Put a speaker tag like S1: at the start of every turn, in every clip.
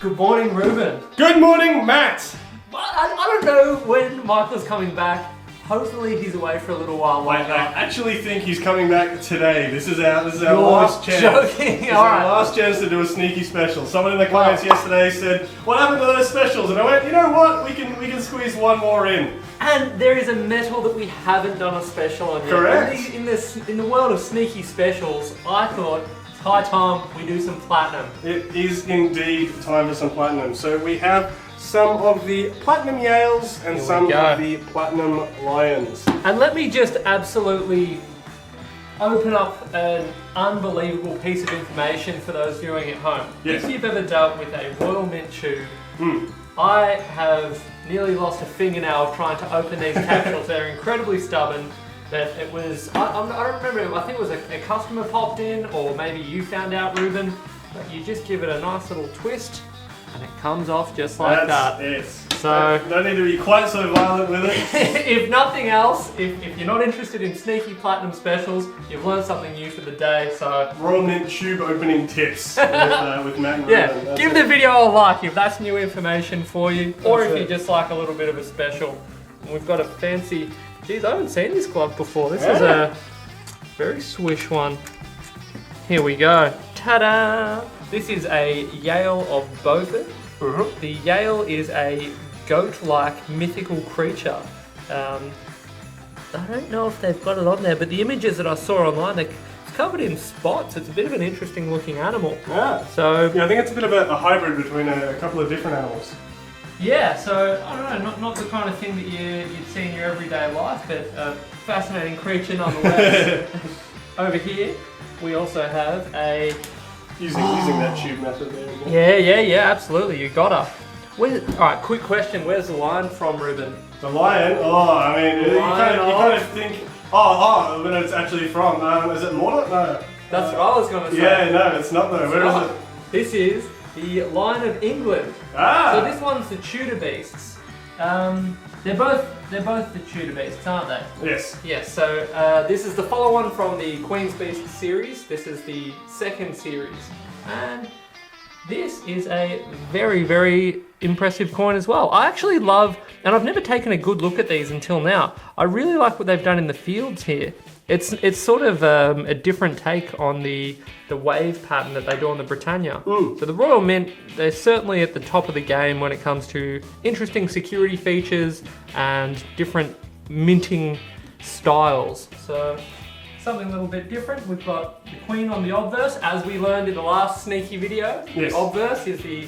S1: Good morning, Ruben.
S2: Good morning, Matt.
S1: I don't know when Michael's coming back. Hopefully he's away for a little while
S2: I
S1: longer.
S2: actually think he's coming back today. This is our
S1: You're
S2: last chance.
S1: joking.
S2: This is
S1: All
S2: our
S1: right.
S2: last chance to do a sneaky special. Someone in the comments yesterday said, "What happened to those specials?" And I went, "You know what? We can squeeze one more in."
S1: And there is a metal that we haven't done a special on yet.
S2: Correct.
S1: In the world of sneaky specials, I thought it's high time we do some platinum.
S2: It is indeed time for some platinum. So we have some of the platinum Yales and
S1: Here we
S2: some
S1: go.
S2: of the platinum Lions.
S1: And let me just absolutely open up an unbelievable piece of information for those viewing at home.
S2: Yes.
S1: If you've ever dealt with a Royal Mint tube, I have nearly lost a fingernail trying to open these capsules. They're incredibly stubborn. That it was, I don't remember, I think it was a customer popped in, or maybe you found out, Ruben, but you just give it a nice little twist and it comes off just like
S2: That's
S1: that.
S2: it.
S1: So-
S2: Don't need to be quite so violent with it.
S1: If nothing else, if you're not interested in sneaky platinum specials, you've learned something new for the day. So
S2: Royal Mint tube opening tips with Matt and
S1: yeah,
S2: Ruben. That's
S1: give
S2: it.
S1: the video a like if that's new information for you, or
S2: That's
S1: if you
S2: it.
S1: just like a little bit of a special. We've got a fancy. Geez, I haven't seen this glove before. This is
S2: Yeah.
S1: a very swish one. Here we go. Ta-da! This is a Yale of Beaufort. The Yale is a goat-like mythical creature. I don't know if they've got it on there, but the images that I saw online, it's covered in spots. It's a bit of an interesting looking animal.
S2: Yeah.
S1: So
S2: Yeah, I think it's a bit of a hybrid between a couple of different animals.
S1: yeah, so I don't know, not the kind of thing that you'd see in your everyday life, but a fascinating creature nonetheless. Over here, we also have a
S2: Using that tube method there. Isn't it?
S1: yeah, absolutely, you gotta. All right, quick question: where's the line from, Ruben?
S2: The lion. Oh, I mean, you kind of think. When it's actually from. Is it Mordor? No.
S1: That's what I was gonna say.
S2: Yeah, no, it's not though. Where is it?
S1: This is the Lion of England.
S2: Ah.
S1: So this one's the Tudor beasts. They're both the Tudor beasts, aren't they?
S2: Yes.
S1: Yes, so this is the follow-on from the Queen's Beast series. This is the second series. And this is a very, very impressive coin as well. I actually love, and I've never taken a good look at these until now, I really like what they've done in the fields here. It's sort of a different take on the wave pattern that they do on the Britannia. So the Royal Mint, they're certainly at the top of the game when it comes to interesting security features and different minting styles. So something a little bit different. We've got the Queen on the obverse, as we learned in the last sneaky video.
S2: Yes.
S1: The obverse is the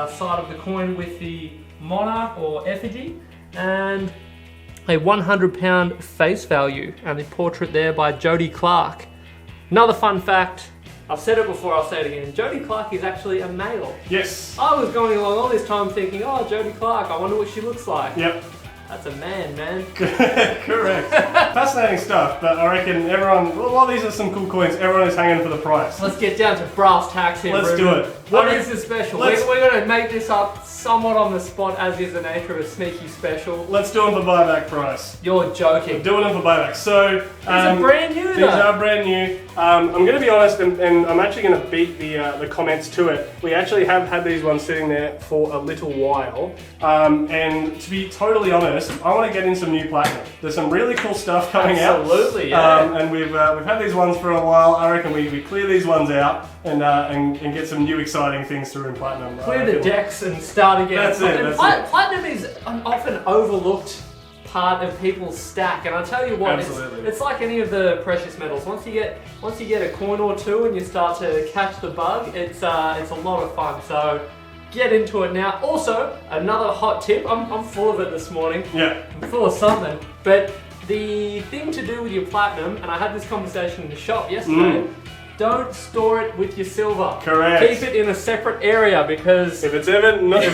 S1: side of the coin with the monarch or effigy, and a £100 face value, and the portrait there by Jody Clark. Another fun fact, I've said it before, I'll say it again, Jody Clark is actually a male.
S2: Yes.
S1: I was going along all this time thinking, oh, Jody Clark, I wonder what she looks like.
S2: Yep.
S1: That's a man.
S2: Correct. Fascinating stuff, but I reckon everyone, while these are some cool coins, everyone is hanging for the price.
S1: Let's get down to brass tacks here,
S2: Let's
S1: Ruben.
S2: do it.
S1: What
S2: Okay.
S1: is the special?
S2: Let's-
S1: We're going to make this up somewhat on the spot, as is the nature of a sneaky special.
S2: Let's do them for buyback price.
S1: You're joking.
S2: Doing them for buyback. So
S1: These are brand new,
S2: These
S1: though.
S2: are brand new. I'm going to be honest, and I'm actually going to beat the comments to it. We actually have had these ones sitting there for a little while, and to be totally honest, I want to get in some new platinum. There's some really cool stuff coming out.
S1: Absolutely, yeah.
S2: And we've had these ones for a while. I reckon we clear these ones out and get some new exciting things through in platinum.
S1: Clear the decks and start again.
S2: That's it,
S1: And
S2: that's it.
S1: Platinum is an often overlooked part of people's stack, and I tell you what,
S2: Absolutely.
S1: it's like any of the precious metals. Once you get a coin or two and you start to catch the bug, it's a lot of fun. So get into it now. Also, another hot tip. I'm full of it this morning.
S2: Yeah.
S1: I'm full of something. But the thing to do with your platinum, and I had this conversation in the shop yesterday. Don't store it with your silver.
S2: Correct.
S1: Keep it in a separate area, because
S2: If it's ever not you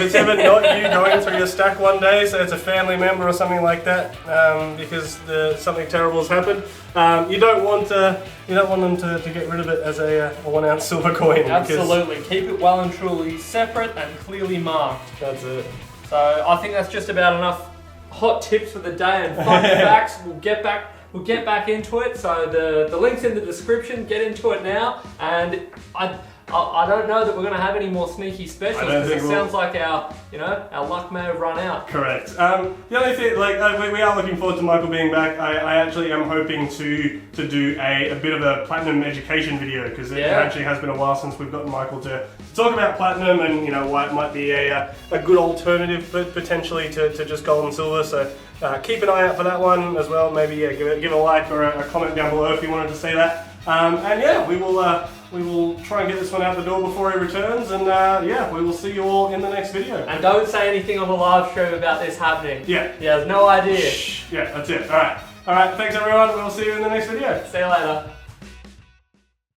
S2: going through your stack one day, so it's a family member or something like that, because something terrible has happened, you don't want them to get rid of it as a 1 ounce silver coin. because
S1: absolutely keep it well and truly separate and clearly marked.
S2: That's it.
S1: So I think that's just about enough hot tips for the day and fun facts. We'll get back into it. So the link's in the description. Get into it now. And I don't know that we're going to have any more sneaky specials,
S2: I don't
S1: because it
S2: think we'll-
S1: sounds like our luck may have run out.
S2: Correct. The only thing, we are looking forward to Michael being back. I actually am hoping to do a bit of a Platinum education video, because it actually has been a while since we've gotten Michael to talk about Platinum and why it might be a good alternative, but potentially to just Gold and Silver. So keep an eye out for that one as well. Maybe give a like or a comment down below if you wanted to see that. And yeah, we will try and get this one out the door before he returns, and yeah, we will see you all in the next video.
S1: And don't say anything on the live stream about this happening.
S2: Yeah.
S1: Yeah, there's no idea.
S2: Yeah, that's it. Alright, thanks everyone. We'll see you in the next video.
S1: See you later.